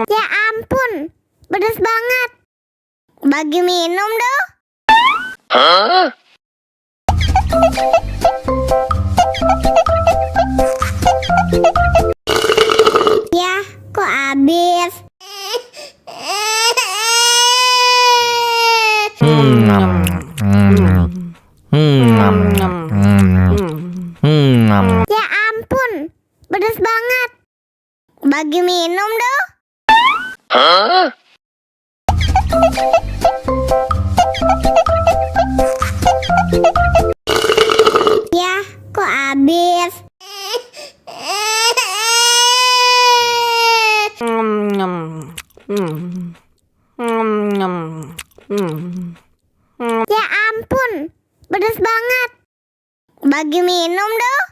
Ya ampun, pedas banget. Bagi minum dong. Ya, kok habis? Ya ampun, pedas banget. Bagi minum dong. Ya, kok habis? Ya ampun, pedas banget. Bagi minum dong.